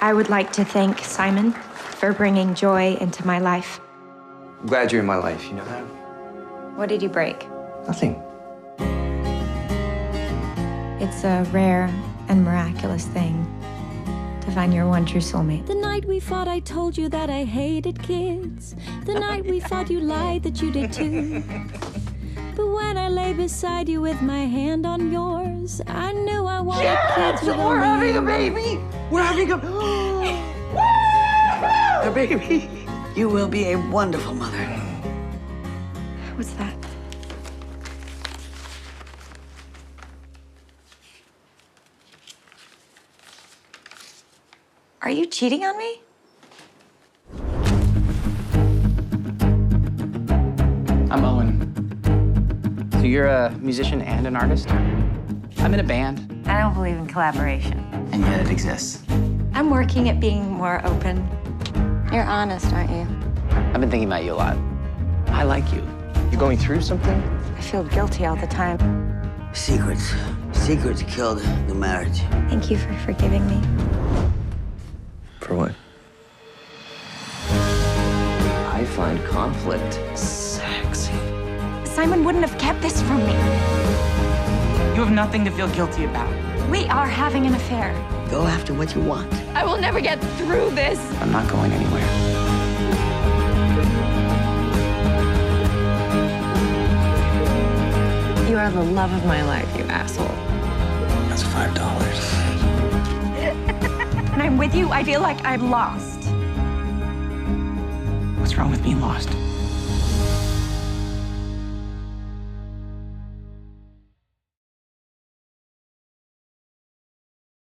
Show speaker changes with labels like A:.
A: I would like to thank Simon for bringing joy into my life.
B: I'm glad you're in my life, you know that?
A: What did you break?
B: Nothing.
A: It's a rare and miraculous thing to find your one true soulmate.
C: The night we fought, I told you that I hated kids. The night we fought, you lied that you did too. But when I lay beside you with my hand on yours, I knew I wanted kids with
B: we're having a baby! We're having a baby!
D: You will be a wonderful mother.
A: What's that? Are you cheating on me?
E: I'm Owen. So you're a musician and an artist? I'm in a band.
F: I don't believe in collaboration.
E: And yet it exists.
A: I'm working at being more open.
F: You're honest, aren't you?
E: I've been thinking about you a lot. I like you.
B: You going through something?
F: I feel guilty all the time.
D: Secrets. Secrets killed the marriage.
A: Thank you for forgiving me.
B: For what?
G: I find conflict sexy.
A: Simon wouldn't have kept this from me.
E: You have nothing to feel guilty about.
A: We are having an affair.
D: Go after what you want.
A: I will never get through this.
E: I'm not going anywhere.
F: You are the love of my life, you asshole.
B: That's $5.
A: When I'm with you, I feel like I'm lost.
E: What's wrong with being lost?